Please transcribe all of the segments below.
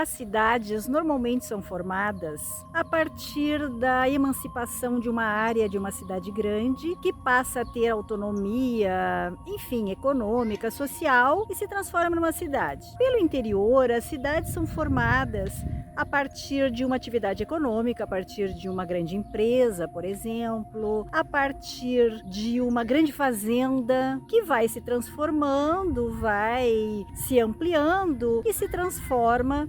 As cidades normalmente são formadas a partir da emancipação de uma área de uma cidade grande que passa a ter autonomia, enfim, econômica, social e se transforma numa cidade. Pelo interior, as cidades são formadas a partir de uma atividade econômica, a partir de uma grande empresa, por exemplo, a partir de uma grande fazenda que vai se transformando, vai se ampliando e se transforma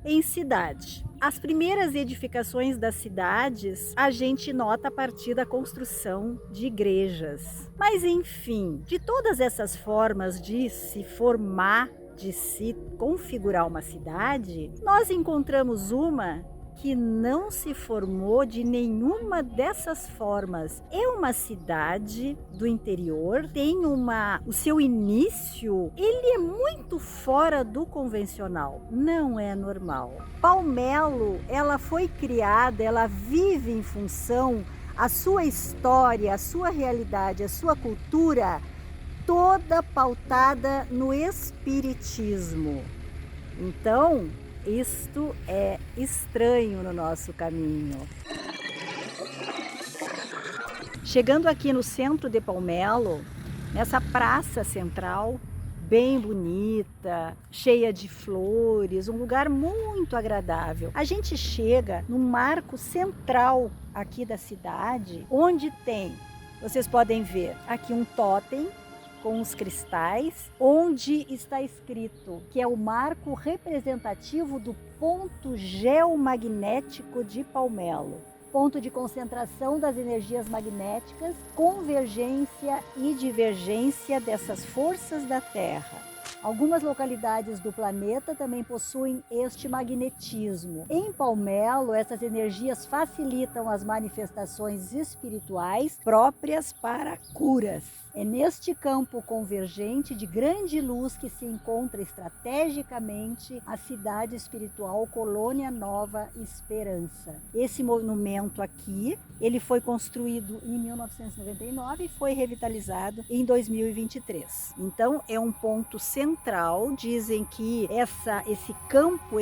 em cidade. As primeiras edificações das cidades a gente nota a partir da construção de igrejas. Mas enfim, de todas essas formas de se formar, de se configurar uma cidade, nós encontramos uma que não se formou de nenhuma dessas formas. É uma cidade do interior, tem o seu início, ele é muito fora do convencional, não é normal. Palmelo, ela foi criada, ela vive em função, a sua história, a sua realidade, a sua cultura, toda pautada no espiritismo. Então, isto é estranho no nosso caminho. Chegando aqui no centro de Palmelo, nessa praça central, bem bonita, cheia de flores, um lugar muito agradável. A gente chega num marco central aqui da cidade, onde tem, vocês podem ver, aqui um tótem com os cristais, onde está escrito que é o marco representativo do ponto geomagnético de Palmelo, ponto de concentração das energias magnéticas, convergência e divergência dessas forças da Terra. Algumas localidades do planeta também possuem este magnetismo. Em Palmelo, essas energias facilitam as manifestações espirituais próprias para curas. É neste campo convergente de grande luz que se encontra estrategicamente a cidade espiritual Colônia Nova Esperança. Esse monumento aqui, ele foi construído em 1999 e foi revitalizado em 2023. Então, é um ponto central. Dizem que esse campo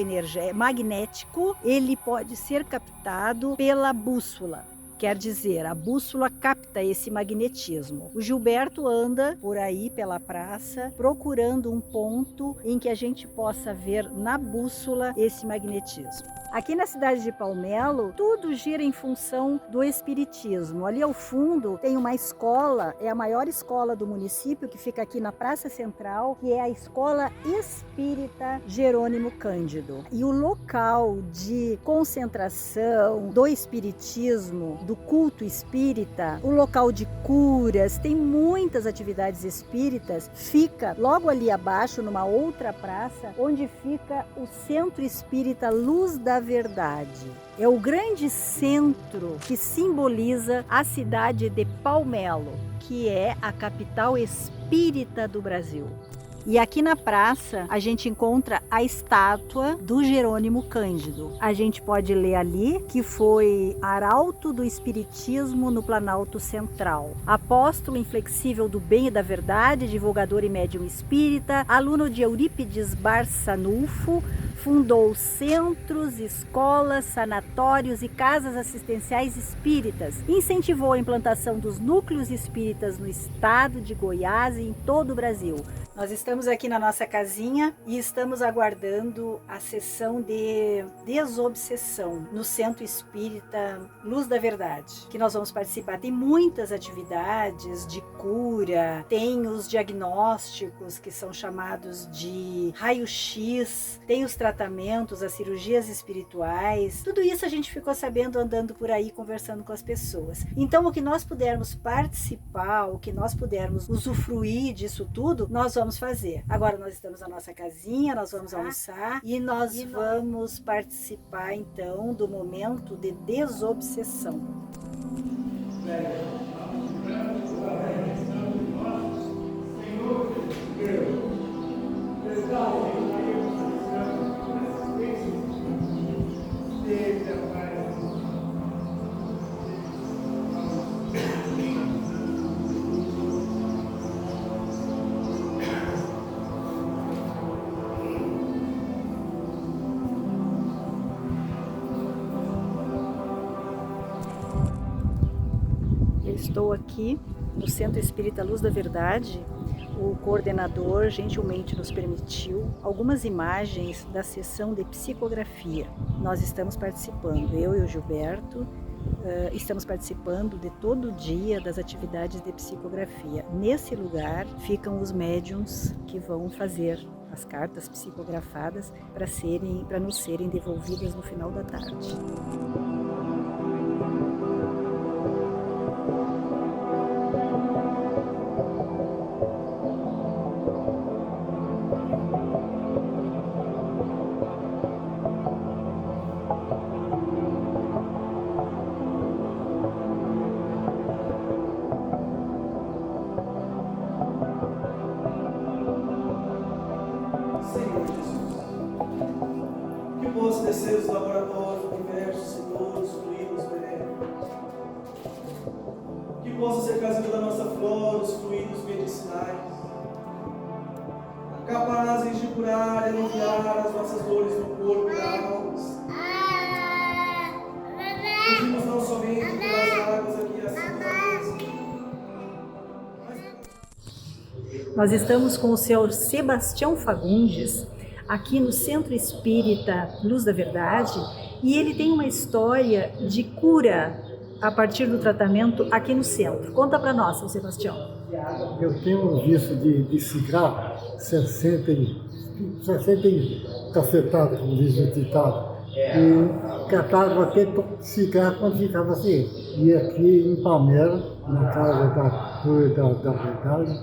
magnético, ele pode ser captado pela bússola. Quer dizer, a bússola capta esse magnetismo. O Gilberto anda por aí pela praça procurando um ponto em que a gente possa ver na bússola esse magnetismo. Aqui na cidade de Palmelo, tudo gira em função do espiritismo. Ali ao fundo tem uma escola, é a maior escola do município, que fica aqui na Praça Central, que é a Escola Espírita Jerônimo Cândido. E o local de concentração do espiritismo, do culto espírita, o local de curas, tem muitas atividades espíritas, fica logo ali abaixo, numa outra praça, onde fica o Centro Espírita Luz da Verdade. É o grande centro que simboliza a cidade de Palmelo, que é a capital espírita do Brasil. E aqui na praça a gente encontra a estátua do Jerônimo Cândido. A gente pode ler ali que foi arauto do espiritismo no Planalto Central, apóstolo inflexível do bem e da verdade, divulgador e médium espírita, aluno de Eurípides Barçanufo, fundou centros, escolas, sanatórios e casas assistenciais espíritas. Incentivou a implantação dos núcleos espíritas no estado de Goiás e em todo o Brasil. Nós estamos aqui na nossa casinha e estamos aguardando a sessão de desobsessão no Centro Espírita Luz da Verdade, que nós vamos participar. Tem muitas atividades de cura, tem os diagnósticos que são chamados de raio-x, tem os tratamentos, as cirurgias espirituais. Tudo isso a gente ficou sabendo andando por aí, conversando com as pessoas. Então, o que nós pudermos participar, o que nós pudermos usufruir disso tudo, nós vamos fazer. Agora nós estamos na nossa casinha, nós vamos almoçar e nós vamos participar então do momento de desobsessão. Estou aqui no Centro Espírita Luz da Verdade. O coordenador gentilmente nos permitiu algumas imagens da sessão de psicografia. Nós estamos participando, eu e o Gilberto, estamos participando de todo o dia das atividades de psicografia. Nesse lugar ficam os médiuns que vão fazer as cartas psicografadas para nos serem devolvidas no final da tarde. Senhor Jesus, que possa descer os laboratórios diversos e todos fluidos benéficos, que possa ser trazido da nossa flora os fluidos medicinais, capazes de curar e aliviar as nossas dores no corpo e na alma. Pedimos não somente pelas águas aqui acima da mesa. Nós estamos com o senhor Sebastião Fagundes, aqui no Centro Espírita Luz da Verdade, e ele tem uma história de cura a partir do tratamento aqui no centro. Conta para nós, seu Sebastião. Eu tenho um vício de cigarro, 60 cacetadas, como diz o ditado, e catava aquele cigarro quando ficava assim. E aqui em Palmeiras, na casa da cura da verdade,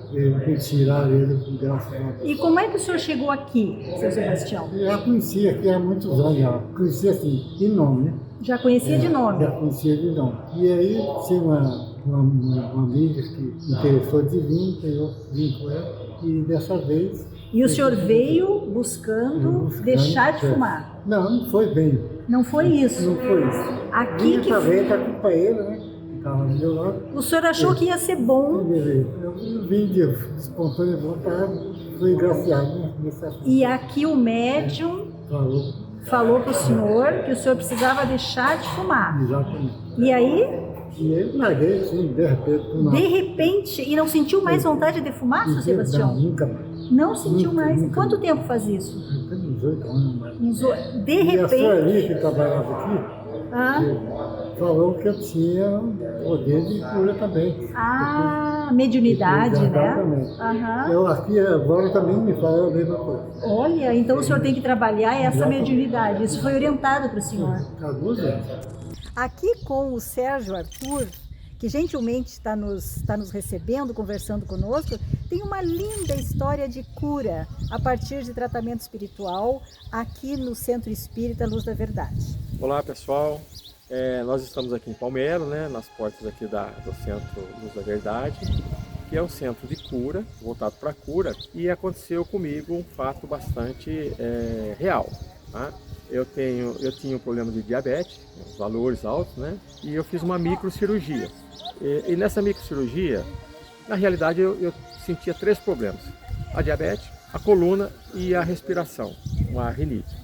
retiraram ele, graças a Deus. E como é que o senhor chegou aqui, seu Sebastião? Eu já conhecia aqui há muitos anos, já conhecia assim, de nome, né? Já conhecia de nome? Já conhecia de nome. E aí tinha uma amiga que interessou de vir, eu vim com ela, e dessa vez... E o senhor veio buscando deixar de fumar? Não, não foi bem. Não foi isso? Não foi isso. Aqui que... Talvez a culpa é ele, né? Que estava do meu lado. O senhor achou que ia ser bom? Eu vim de espontânea vontade, fui graciado, né? E aqui o médium falou para o senhor que o senhor precisava deixar de fumar. Exatamente. E aí? E eu larguei, assim, de repente. De repente? E não sentiu mais vontade de fumar, seu Sebastião? Não, nunca mais. Não sentiu mais? Nunca. Quanto tempo faz isso? Eu tenho uns 8 anos mais. De E a repente... senhorinha que trabalhava aqui, falou que eu tinha poder de cura também. Ah, mediunidade, né? Exatamente. Aham. Eu aqui agora também me fala a mesma coisa. Olha, então o senhor tem que trabalhar essa mediunidade. Isso foi orientado para o senhor. Há 2 anos. Aqui com o Sérgio Arthur, que gentilmente está nos recebendo, conversando conosco, tem uma linda história de cura a partir de tratamento espiritual aqui no Centro Espírita Luz da Verdade. Olá pessoal, nós estamos aqui em Palmeiras, né, nas portas aqui do Centro Luz da Verdade, que é um centro de cura, voltado para a cura, e aconteceu comigo um fato bastante real. Tá? Eu tinha um problema de diabetes, os valores altos, né, e eu fiz uma microcirurgia. E nessa microcirurgia, na realidade eu sentia 3 problemas: a diabetes, a coluna e a respiração, uma rinite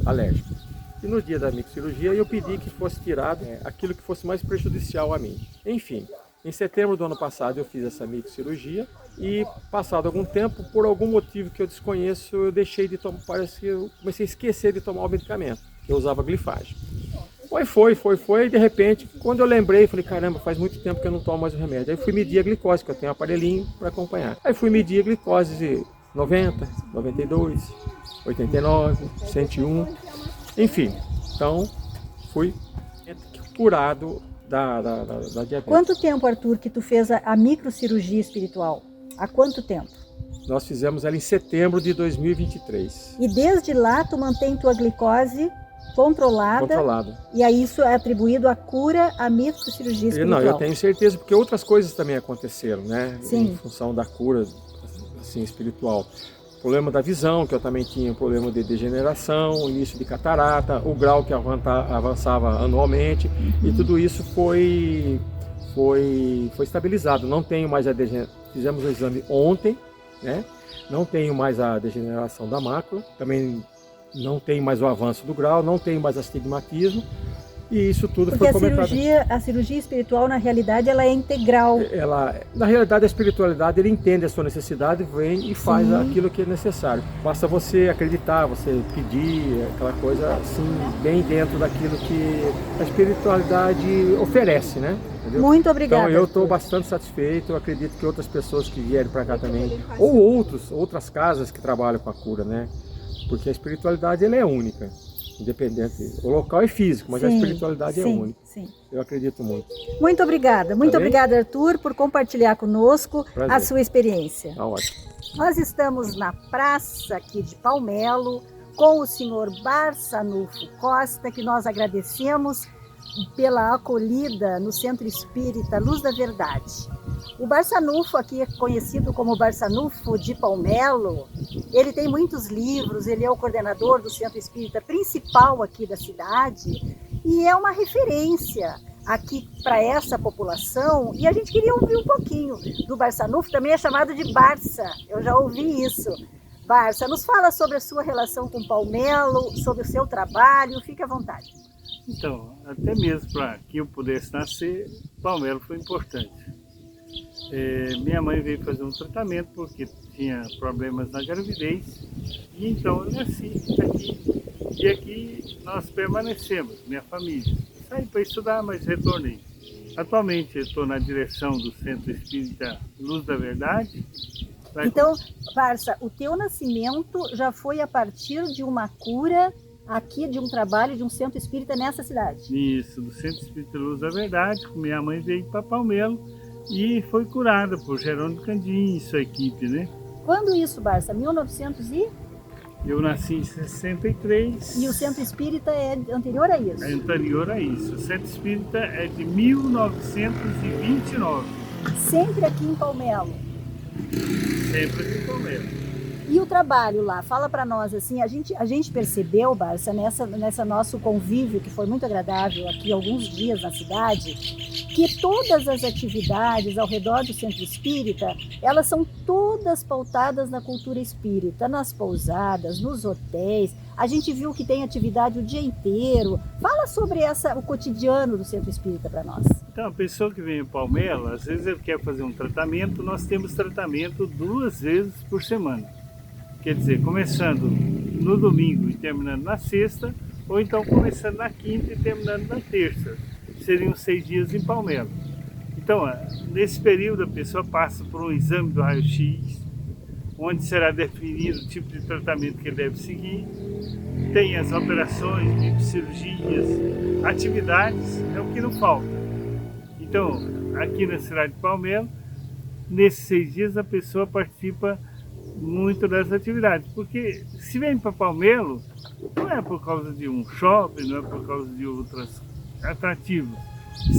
alérgica. E no dia da microcirurgia eu pedi que fosse tirado aquilo que fosse mais prejudicial a mim. Enfim, em setembro do ano passado eu fiz essa microcirurgia e, passado algum tempo, por algum motivo que eu desconheço, eu deixei de tomar, parece que eu comecei a esquecer de tomar o medicamento. Eu usava glifagem. Foi, e de repente, quando eu lembrei, falei, caramba, faz muito tempo que eu não tomo mais o remédio. Aí fui medir a glicose, que eu tenho um aparelhinho para acompanhar. Aí fui medir a glicose de 90, 92, 89, 101, enfim. Então, fui curado da diabetes. Quanto tempo, Arthur, que tu fez a microcirurgia espiritual? Há quanto tempo? Nós fizemos ela em setembro de 2023. E desde lá tu mantém tua glicose controlada. E aí isso é atribuído à cura, à microcirurgia espiritual? Não, eu tenho certeza, porque outras coisas também aconteceram, né? Sim. Em função da cura assim, espiritual. O problema da visão, que eu também tinha um problema de degeneração, início de catarata, o grau que avançava anualmente, e tudo isso foi estabilizado. Não tenho mais a degeneração. Fizemos o exame ontem, né? Não tenho mais a degeneração da mácula, também não tenho mais o avanço do grau, não tenho mais astigmatismo, E isso tudo Porque foi comentado. a cirurgia espiritual, na realidade, ela é integral. Na realidade, a espiritualidade, ele entende a sua necessidade, vem e faz aquilo que é necessário. Basta você acreditar, você pedir, aquela coisa assim, bem dentro daquilo que a espiritualidade oferece, né? Entendeu? Muito obrigada. Então eu estou bastante satisfeito, eu acredito que outras pessoas que vierem para cá também, ou outras casas que trabalham com a cura, né? Porque a espiritualidade, ela é única. Independente, o local é físico, mas a espiritualidade é única. Sim. Eu acredito muito. Muito obrigada. Muito obrigada, Arthur, por compartilhar conosco a sua experiência. Tá ótimo. Nós estamos na praça aqui de Palmelo com o senhor Barçanufo Costa, que nós agradecemos pela acolhida no Centro Espírita Luz da Verdade. O Barçanufo, aqui é conhecido como Barçanufo de Palmelo, ele tem muitos livros, ele é o coordenador do Centro Espírita principal aqui da cidade e é uma referência aqui para essa população. E a gente queria ouvir um pouquinho do Barçanufo, também é chamado de Barça, eu já ouvi isso. Barça, nos fala sobre a sua relação com Palmelo, sobre o seu trabalho, fique à vontade. Então, até mesmo para que eu pudesse nascer, Palmelo foi importante. Minha mãe veio fazer um tratamento porque tinha problemas na gravidez e então eu nasci aqui. E aqui nós permanecemos, minha família. Saí para estudar, mas retornei. Atualmente eu estou na direção do Centro Espírita Luz da Verdade. Então, Barça, o teu nascimento já foi a partir de uma cura aqui, de um trabalho de um centro espírita nessa cidade? Isso, do Centro Espírita Luz da Verdade. Minha mãe veio para Palmelo e foi curada por Jerônimo Candim e sua equipe, né? Quando isso, Barça? 1900 e? Eu nasci em 63. E o Centro Espírita é anterior a isso? É anterior a isso. O Centro Espírita é de 1929. Sempre aqui em Palmelo? Sempre aqui em Palmelo. E o trabalho lá? Fala para nós, assim, a gente percebeu, Barça, nessa nosso convívio, que foi muito agradável aqui, alguns dias na cidade, que todas as atividades ao redor do Centro Espírita, elas são todas pautadas na cultura espírita, nas pousadas, nos hotéis. A gente viu que tem atividade o dia inteiro. Fala sobre o cotidiano do Centro Espírita para nós. Então, a pessoa que vem em Palmelo, às vezes ele quer fazer um tratamento, nós temos tratamento 2 vezes por semana. Quer dizer, começando no domingo e terminando na sexta, ou então começando na quinta e terminando na terça. Seriam 6 dias em Palmelo. Então, nesse período a pessoa passa por um exame do raio-x, onde será definido o tipo de tratamento que ele deve seguir. Tem as operações, cirurgias, atividades, é o que não falta. Então, aqui na cidade de Palmelo, nesses 6 dias a pessoa participa muito das atividades, porque se vem para Palmelo, não é por causa de um shopping, não é por causa de outros atrativos.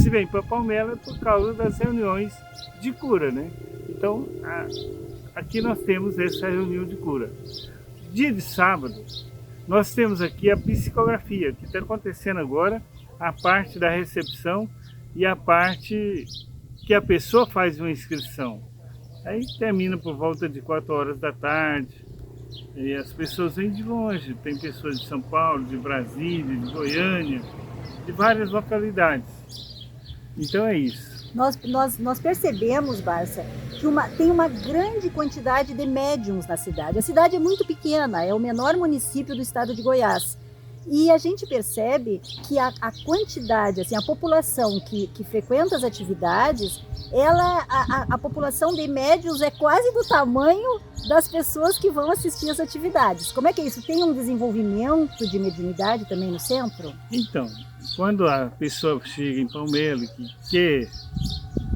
Se vem para Palmelo é por causa das reuniões de cura, né? Então, aqui nós temos essa reunião de cura. Dia de sábado, nós temos aqui a psicografia, que está acontecendo agora, a parte da recepção e a parte que a pessoa faz uma inscrição. Aí termina por volta de 4 horas da tarde, e as pessoas vêm de longe, tem pessoas de São Paulo, de Brasília, de Goiânia, de várias localidades. Então é isso. Nós percebemos, Barça, que tem uma grande quantidade de médiums na cidade. A cidade é muito pequena, é o menor município do estado de Goiás. E a gente percebe que a quantidade, assim, a população que frequenta as atividades, a população de médiuns é quase do tamanho das pessoas que vão assistir às atividades. Como é que é isso? Tem um desenvolvimento de mediunidade também no centro? Então, quando a pessoa chega em Palmelo e quer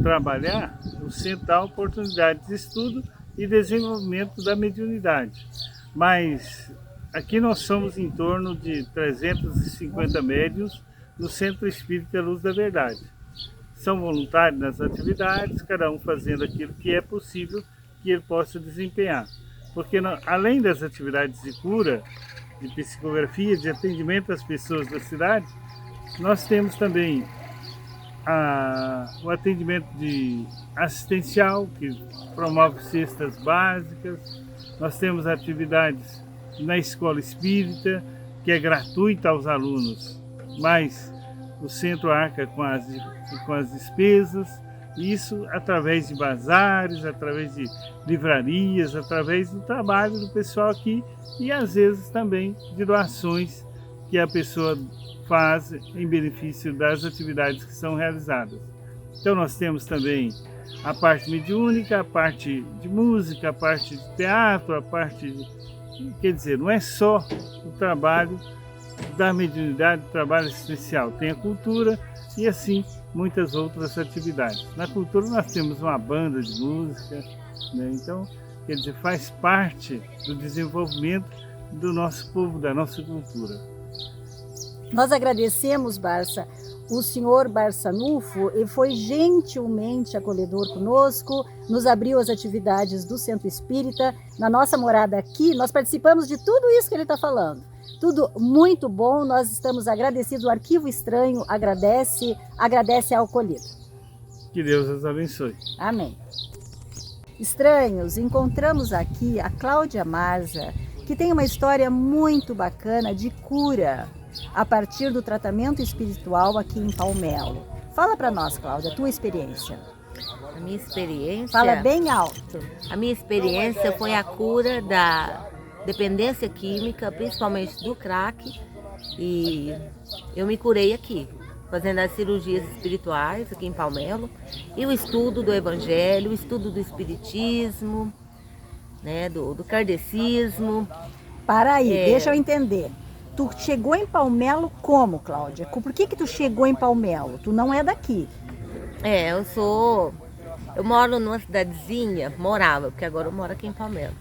trabalhar, o centro dá oportunidade de estudo e desenvolvimento da mediunidade. Mas aqui nós somos em torno de 350 médiuns no Centro Espírita Luz da Verdade. São voluntários nas atividades, cada um fazendo aquilo que é possível que ele possa desempenhar. Porque além das atividades de cura, de psicografia, de atendimento às pessoas da cidade, nós temos também o atendimento assistencial, que promove cestas básicas. Nós temos atividades na escola espírita, que é gratuita aos alunos, mas o centro arca com as despesas, isso através de bazares, através de livrarias, através do trabalho do pessoal aqui e às vezes também de doações que a pessoa faz em benefício das atividades que são realizadas. Então nós temos também a parte mediúnica, a parte de música, a parte de teatro, a parte quer dizer, não é só o trabalho da mediunidade, o trabalho assistencial, tem a cultura e assim muitas outras atividades. Na cultura nós temos uma banda de música, né? Então, quer dizer, faz parte do desenvolvimento do nosso povo, da nossa cultura. Nós agradecemos, Barça, o senhor Barçanufo, e foi gentilmente acolhedor conosco, nos abriu as atividades do Centro Espírita. Na nossa morada aqui, nós participamos de tudo isso que ele está falando. Tudo muito bom, nós estamos agradecidos, o Arquivo Estranho agradece a acolhida. Que Deus os abençoe. Amém. Estranhos, encontramos aqui a Cláudia Marza, que tem uma história muito bacana de cura a partir do tratamento espiritual aqui em Palmelo. Fala para nós, Cláudia, a tua experiência. A minha experiência... Fala bem alto. A minha experiência foi a cura da dependência química, principalmente do crack, e eu me curei aqui, fazendo as cirurgias espirituais aqui em Palmelo, e o estudo do Evangelho, o estudo do Espiritismo, né, do kardecismo. Para aí, deixa eu entender. Tu chegou em Palmelo como, Cláudia? Por que tu chegou em Palmelo? Tu não é daqui. Eu moro numa cidadezinha, morava, porque agora eu moro aqui em Palmelo,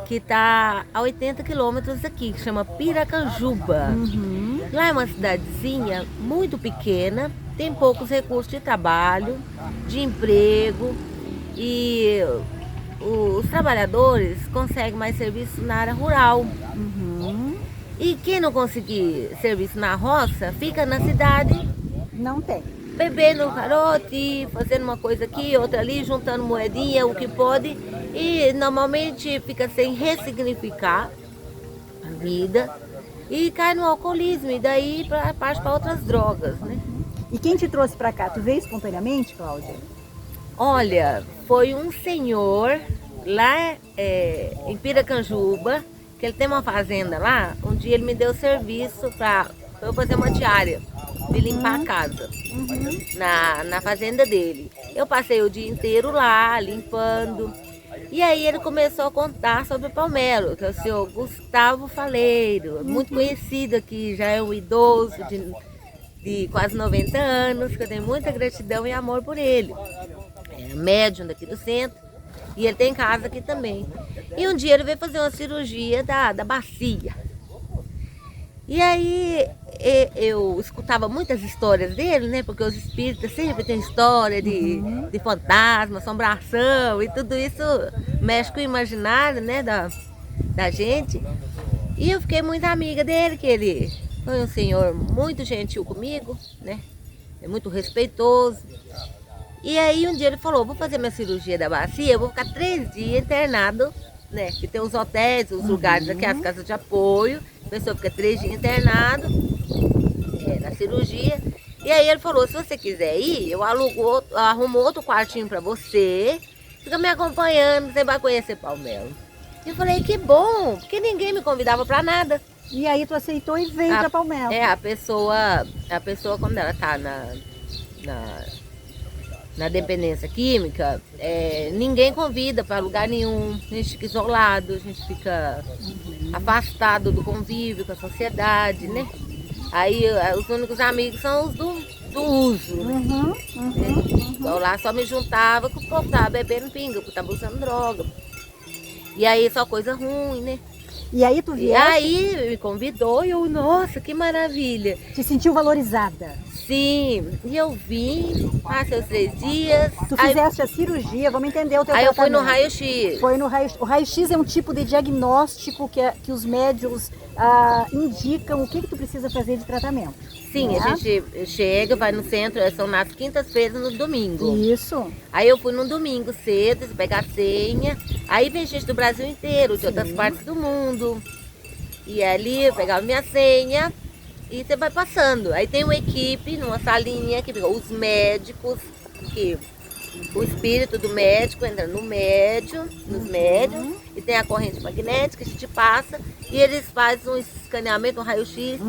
que está a 80 quilômetros daqui, que chama Piracanjuba. Lá é uma cidadezinha muito pequena, tem poucos recursos de trabalho, de emprego, e os trabalhadores conseguem mais serviço na área rural. E quem não conseguir serviço na roça, fica na cidade. Não tem. Bebendo carote, fazendo uma coisa aqui, outra ali, juntando moedinha, o que pode. E normalmente fica sem ressignificar a vida e cai no alcoolismo. E daí parte para outras drogas, né? E quem te trouxe para cá? Tu veio espontaneamente, Cláudia? Olha, foi um senhor lá em Piracanjuba, que ele tem uma fazenda lá, um dia ele me deu serviço para eu fazer uma diária de limpar a casa na fazenda dele. Eu passei o dia inteiro lá limpando, e aí ele começou a contar sobre Palmelo, que é o senhor Gustavo Faleiro, muito conhecido aqui, já é um idoso de quase 90 anos, que eu tenho muita gratidão e amor por ele. É médium daqui do centro, e ele tem casa aqui também. E um dia ele veio fazer uma cirurgia da bacia. E aí eu escutava muitas histórias dele, né? Porque os espíritas sempre têm história de fantasma, assombração, e tudo isso mexe com o imaginário, né, da gente. E eu fiquei muito amiga dele, que ele foi um senhor muito gentil comigo, né? É muito respeitoso. E aí um dia ele falou, vou fazer minha cirurgia da bacia, eu vou ficar 3 dias internado, né? Que tem os hotéis, os lugares aqui, as casas de apoio. A pessoa fica 3 dias internado na cirurgia. E aí ele falou, se você quiser ir, eu arrumo outro quartinho para você, fica me acompanhando, você vai conhecer Palmelo. Eu falei, que bom, porque ninguém me convidava para nada. E aí tu aceitou e veio para Palmelo. A pessoa quando ela tá na dependência química, ninguém convida para lugar nenhum, a gente fica isolado, a gente fica afastado do convívio com a sociedade, né? Aí os únicos amigos são os do uso, né? Eu lá só me juntava com o povo tava bebendo pinga, porque tava usando droga. E aí só coisa ruim, né? E aí tu vieste? E aí me convidou e eu, nossa, que maravilha. Te sentiu valorizada? Sim, e eu vim, passei os 3 dias. Tu fizeste a cirurgia, vamos entender o teu tratamento. Aí eu fui no raio-x. Foi no raio-x. O raio-x é um tipo de diagnóstico que os médicos indicam o que tu precisa fazer de tratamento. Sim, né? A gente chega, vai no centro, são nas quintas-feiras, no domingo. Isso. Aí eu fui no domingo cedo, pegar a senha. Aí vem gente do Brasil inteiro, de outras partes do mundo. E ali eu pegava minha senha, e você vai passando. Aí tem uma equipe, numa salinha, que fica os médicos, que o espírito do médico entra no médium, nos médiums, e tem a corrente magnética, a gente passa, e eles fazem um escaneamento, um raio-x,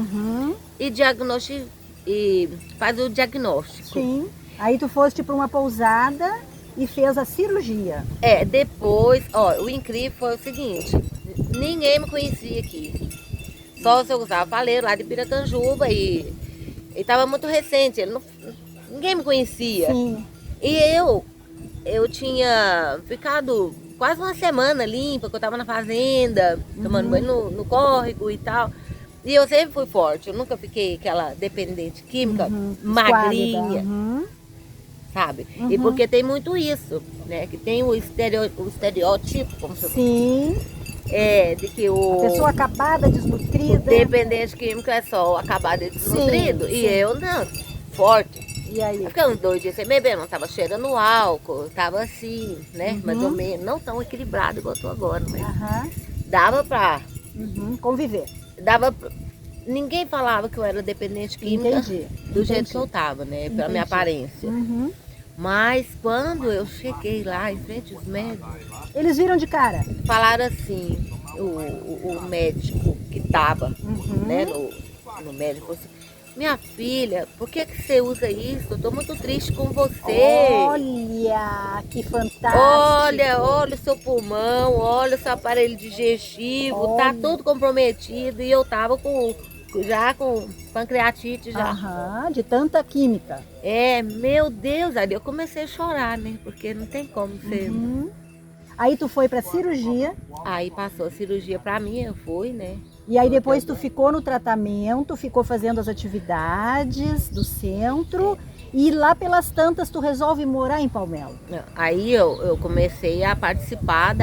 e faz o diagnóstico. Sim. Aí tu foste para uma pousada e fez a cirurgia. Depois, ó, o incrível foi o seguinte, ninguém me conhecia aqui. Só se eu usava faleiro lá de Piracanjuba e estava muito recente, ninguém me conhecia. Sim. E eu tinha ficado quase uma semana limpa, porque eu estava na fazenda, tomando banho no córrego e tal. E eu sempre fui forte, eu nunca fiquei aquela dependente química, magrinha, sabe? E porque tem muito isso, né? Que tem o estereótipo, como se Sim. de que o Pessoa acabada, desnutrida. dependente químico é só o acabado e desnutrido. E eu não, forte. E aí? Eu fiquei uns 2 dias sem beber, não tava cheirando álcool, tava assim, né? Mais ou menos, não tão equilibrado igual eu tô agora, mas dava pra... Conviver. Ninguém falava que eu era dependente química do jeito que eu tava, né? Pela minha aparência. Mas quando eu cheguei lá em frente aos médicos, Eles viram de cara? falaram assim, o médico que tava, né, no médico, falou assim, minha filha, por que você usa isso? Eu tô muito triste com você. Olha, que fantástico. Olha o seu pulmão, olha o seu aparelho digestivo, tá tudo comprometido. E eu tava já com pancreatite já. De tanta química. Meu Deus, aí eu comecei a chorar, né? Porque não tem como ser. Aí tu foi pra cirurgia. Aí passou a cirurgia pra mim, eu fui, né? E aí depois tu ficou no tratamento, ficou fazendo as atividades do centro. E lá pelas tantas tu resolve morar em Palmelo. Aí eu comecei a participar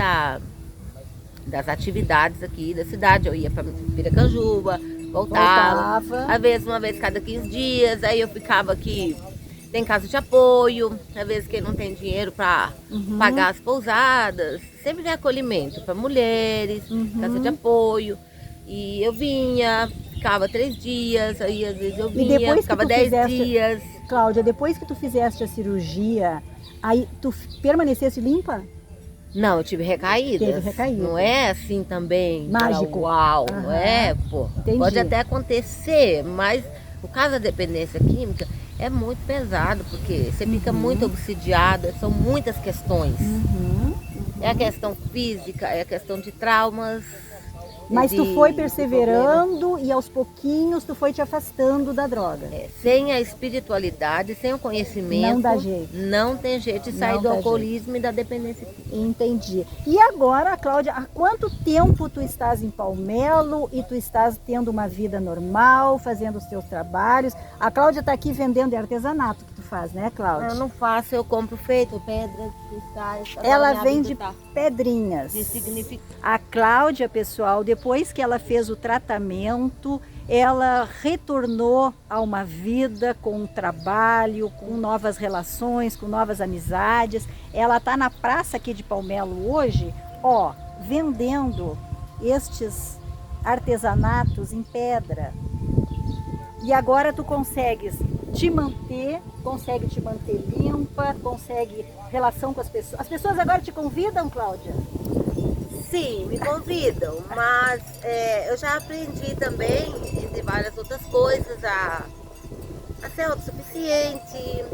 das atividades aqui da cidade. Eu ia para Piracanjuba, voltava. Às vezes uma vez cada 15 dias. Aí eu ficava aqui, tem casa de apoio. Às vezes quem não tem dinheiro para pagar as pousadas. Sempre tem acolhimento para mulheres, casa de apoio. E eu vinha, ficava 3 dias, aí às vezes eu vinha, ficava 10 dias. Cláudia, depois que tu fizeste a cirurgia, aí tu permanecesse limpa? Não, eu tive recaídas. Teve recaída. Não é assim também. Mágico. Uau, não é, pô. Entendi. Pode até acontecer, mas o caso da dependência química é muito pesado, porque você fica muito obsidiada, são muitas questões. É a questão física, é a questão de traumas. Mas tu foi perseverando e aos pouquinhos tu foi te afastando da droga. Sem a espiritualidade, sem o conhecimento, não dá jeito. Não tem jeito de sair do alcoolismo e da dependência química. Entendi. E agora, Cláudia, há quanto tempo tu estás em Palmelo e tu estás tendo uma vida normal, fazendo os teus trabalhos? A Cláudia está aqui vendendo artesanato que tu faz, né, Cláudia? Eu não faço, eu compro feito, pedras, cristais. Ela vende pedrinhas. A Cláudia, pessoal, depois que ela fez o tratamento, ela retornou a uma vida com um trabalho, com novas relações, com novas amizades. Ela está na praça aqui de Palmelo hoje, ó, vendendo estes artesanatos em pedra. E agora tu consegues te manter limpa, consegue relação com as pessoas. As pessoas agora te convidam, Cláudia? Sim, me convidam, mas eu já aprendi também, entre várias outras coisas, a ser autossuficiente,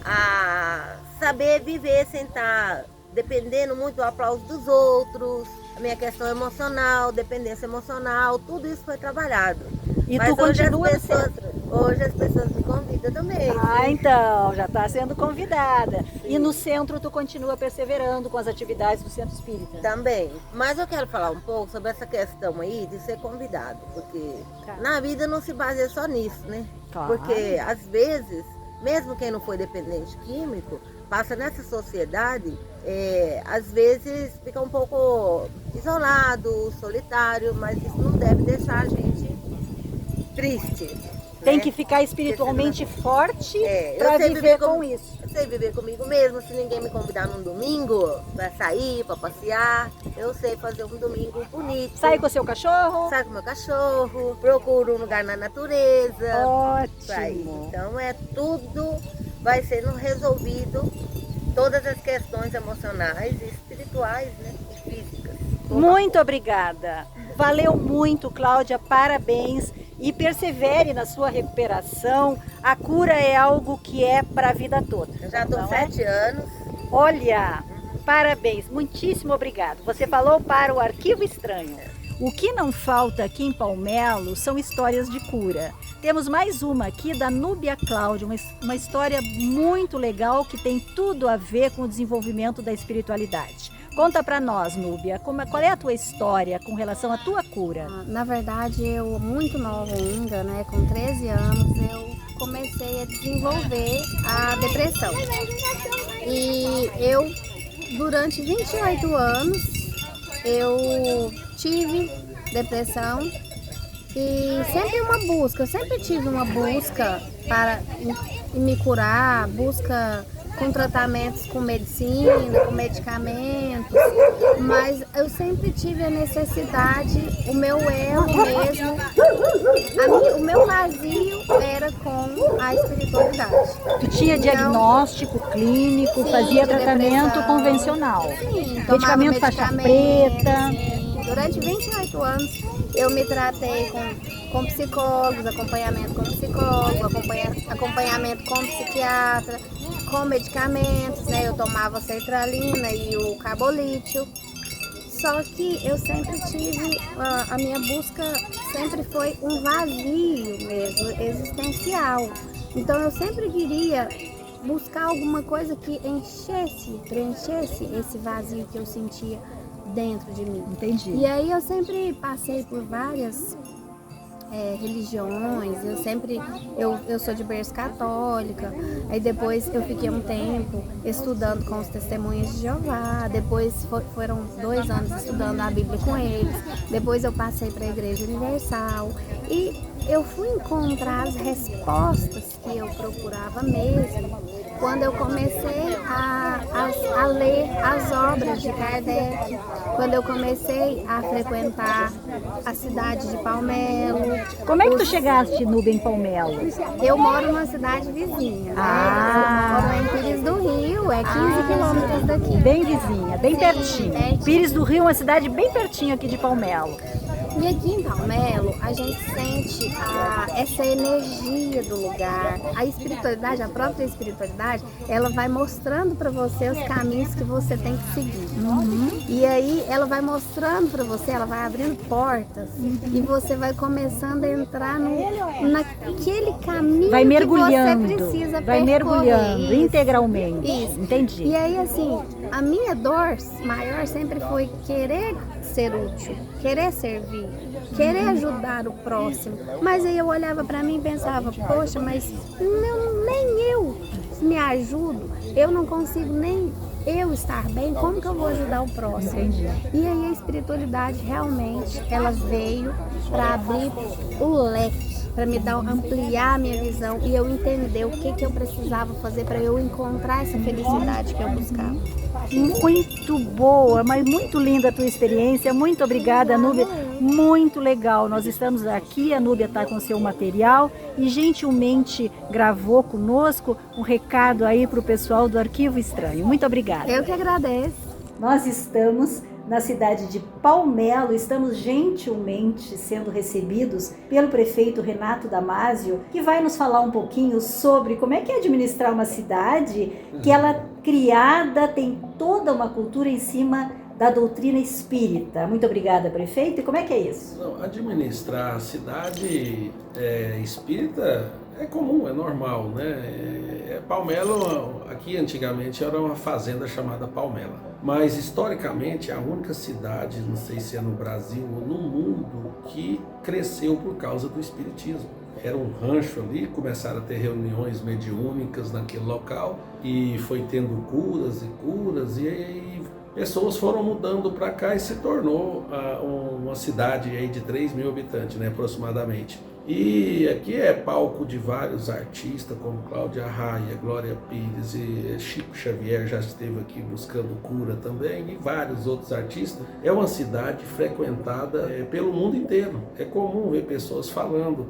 a saber viver sem estar dependendo muito do aplauso dos outros, a minha questão emocional, dependência emocional, tudo isso foi trabalhado. E mas tu continua no centro? Hoje as pessoas me convidam também. Então, já está sendo convidada. Sim. E no centro tu continua perseverando com as atividades do Centro Espírita? Também. Mas eu quero falar um pouco sobre essa questão aí de ser convidado, porque na vida não se baseia só nisso, né? Claro. Porque às vezes, mesmo quem não foi dependente químico, passa nessa sociedade, às vezes fica um pouco isolado, solitário, mas isso não deve deixar a gente triste. Tem que ficar espiritualmente forte para viver com isso. sei viver comigo mesmo, se ninguém me convidar num domingo pra sair, pra passear, eu sei fazer um domingo bonito. Sai com o seu cachorro? Sai com meu cachorro, procuro um lugar na natureza. Ótimo. Então tudo vai sendo resolvido, todas as questões emocionais e espirituais, né? E físicas. Muito obrigada. Valeu muito, Cláudia, parabéns. E persevere na sua recuperação. A cura é algo que é para a vida toda. Eu já estou não 7 anos. Olha, parabéns, muitíssimo obrigado. Você falou para o Arquivo Estranho. O que não falta aqui em Palmelo são histórias de cura. Temos mais uma aqui da Núbia Cláudia, uma história muito legal que tem tudo a ver com o desenvolvimento da espiritualidade. Conta pra nós, Núbia, qual é a tua história com relação à tua cura? Na verdade, eu, muito nova ainda, né, com 13 anos, eu comecei a desenvolver a depressão. E eu, durante 28 anos, eu tive depressão e eu sempre tive uma busca para me curar, busca com tratamentos com medicina, com medicamentos, mas eu sempre tive a necessidade, o meu elo mesmo, o meu vazio era com a espiritualidade. Tu tinha diagnóstico clínico, Sim, fazia de tratamento depressão. convencional, Sim, tomava medicamento faixa preta. sim. Durante 28 anos eu me tratei com psicólogos, acompanhamento com psicólogo, acompanhamento com psiquiatra, com medicamentos, né? Eu tomava sertralina e o carbolítio. Só que eu sempre tive, a minha busca sempre foi um vazio mesmo, existencial. Então eu sempre queria buscar alguma coisa que preenchesse esse vazio que eu sentia dentro de mim. Entendi. E aí eu sempre passei por várias religiões, eu sou de berço católica, aí depois eu fiquei um tempo estudando com os Testemunhas de Jeová, depois foram 2 anos estudando a Bíblia com eles, depois eu passei para a Igreja Universal e eu fui encontrar as respostas que eu procurava mesmo quando eu comecei a ler as obras de Kardec, quando eu comecei a frequentar a cidade de Palmelo. Como é que tu chegaste, Núbia, em Palmelo? Eu moro numa cidade vizinha, né? Eu moro em Pires do Rio, é 15 quilômetros daqui. Bem vizinha, bem Sim, pertinho. pertinho. Pires do Rio é uma cidade bem pertinho aqui de Palmelo. E aqui em Palmelo, a gente sente essa energia do lugar, a espiritualidade, a própria espiritualidade, ela vai mostrando para você os caminhos que você tem que seguir. E aí ela vai mostrando para você, ela vai abrindo portas e você vai começando a entrar naquele caminho Vai mergulhando, que você precisa vai percorrer. mergulhando Isso. integralmente. Isso. Entendi. E aí, assim, a minha dor maior sempre foi querer ser útil, querer servir, querer ajudar o próximo. Mas aí eu olhava para mim e pensava, poxa, mas nem eu me ajudo, eu não consigo nem eu estar bem, como que eu vou ajudar o próximo? Entendi. E aí a espiritualidade realmente, ela veio para abrir o leque, para me ampliar a minha visão e eu entender o que eu precisava fazer para eu encontrar essa felicidade que eu buscava. Muito boa, mas muito linda a tua experiência. Muito obrigada, Núbia. Muito legal. Nós estamos aqui, a Núbia está com seu material e gentilmente gravou conosco um recado aí para o pessoal do Arquivo Estranho. Muito obrigada. Eu que agradeço. Nós estamos na cidade de Palmelo, estamos gentilmente sendo recebidos pelo prefeito Renato Damasio, que vai nos falar um pouquinho sobre como é que é administrar uma cidade que ela criada, tem toda uma cultura em cima da doutrina espírita. Muito obrigada, prefeito. E como é que é isso? Não, administrar a cidade espírita é comum, é normal, né? Palmelo, aqui antigamente era uma fazenda chamada Palmela. Mas historicamente é a única cidade, não sei se é no Brasil ou no mundo, que cresceu por causa do espiritismo. Era um rancho ali, começaram a ter reuniões mediúnicas naquele local e foi tendo curas e aí pessoas foram mudando para cá e se tornou uma cidade aí de 3 mil habitantes, né, aproximadamente. E aqui é palco de vários artistas, como Cláudia Raia, Glória Pires e Chico Xavier já esteve aqui buscando cura também, e vários outros artistas. É uma cidade frequentada pelo mundo inteiro. É comum ver pessoas falando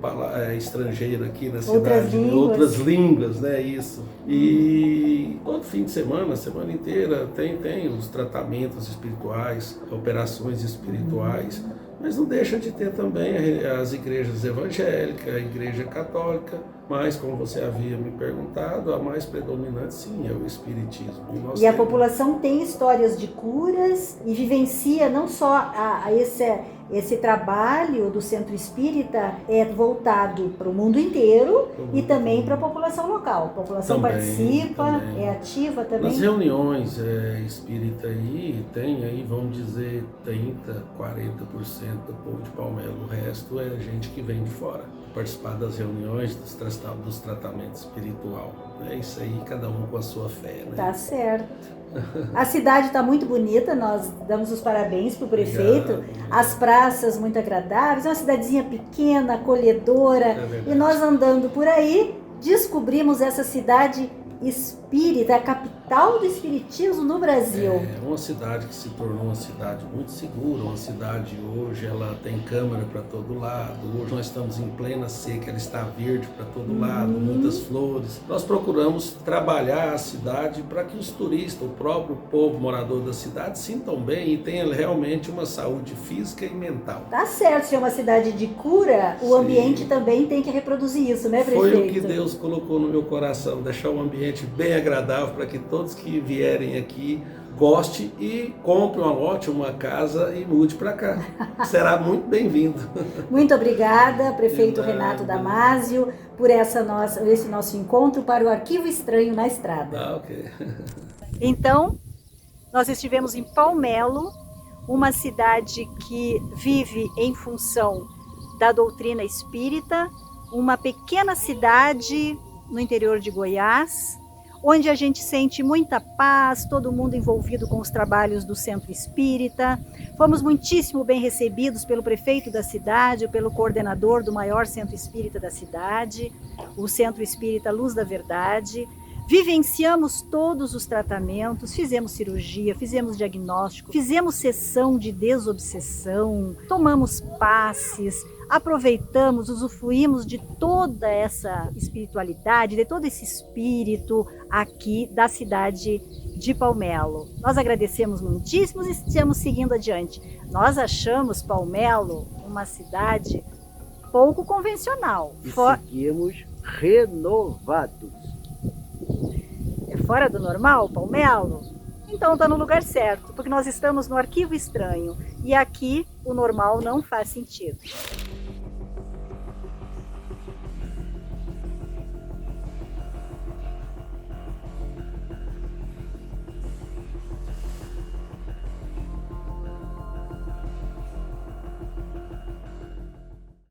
estrangeiro aqui na cidade, outras línguas, né? Isso. E todo fim de semana, a semana inteira, tem os tratamentos espirituais, operações espirituais. Mas não deixa de ter também as igrejas evangélicas, a igreja católica, mas como você havia me perguntado, a mais predominante sim é o espiritismo. E a população tem histórias de curas e vivencia não só esse trabalho do Centro Espírita voltado para o mundo inteiro e também para a população local. A população participa, é ativa também. Nas reuniões espírita aí, tem aí, vamos dizer, 30%, 40% do povo de Palmelo. O resto é gente que vem de fora, participar das reuniões, dos tratamentos espiritual. É isso aí, cada um com a sua fé, né? Tá certo. A cidade está muito bonita, nós damos os parabéns para o prefeito. Obrigado. As praças muito agradáveis, é uma cidadezinha pequena, acolhedora. E nós andando por aí, descobrimos essa cidade espírita, a capital do espiritismo no Brasil. É uma cidade que se tornou uma cidade muito segura, uma cidade hoje ela tem câmera para todo lado, hoje nós estamos em plena seca, ela está verde para todo lado, muitas flores. Nós procuramos trabalhar a cidade para que os turistas, o próprio povo morador da cidade sintam bem e tenham realmente uma saúde física e mental. Tá certo, se é uma cidade de cura, o ambiente também tem que reproduzir isso, né, prefeito? Foi o que Deus colocou no meu coração, deixar um ambiente bem agradável para que todos que vierem aqui goste e compre uma lote, uma casa e mude para cá. Será muito bem-vindo. Muito obrigada, prefeito Renato Damasio, por esse nosso encontro para o Arquivo Estranho na Estrada. Ok. Então, nós estivemos em Palmelo, uma cidade que vive em função da doutrina espírita, uma pequena cidade no interior de Goiás, onde a gente sente muita paz, todo mundo envolvido com os trabalhos do Centro Espírita. Fomos muitíssimo bem recebidos pelo prefeito da cidade, pelo coordenador do maior Centro Espírita da cidade, o Centro Espírita Luz da Verdade. Vivenciamos todos os tratamentos, fizemos cirurgia, fizemos diagnóstico, fizemos sessão de desobsessão, tomamos passes, aproveitamos, usufruímos de toda essa espiritualidade, de todo esse espírito aqui da cidade de Palmelo. Nós agradecemos muitíssimo e estamos seguindo adiante. Nós achamos Palmelo uma cidade pouco convencional. E seguimos renovados. É fora do normal, Palmelo? Então está no lugar certo, porque nós estamos no Arquivo Estranho e aqui o normal não faz sentido.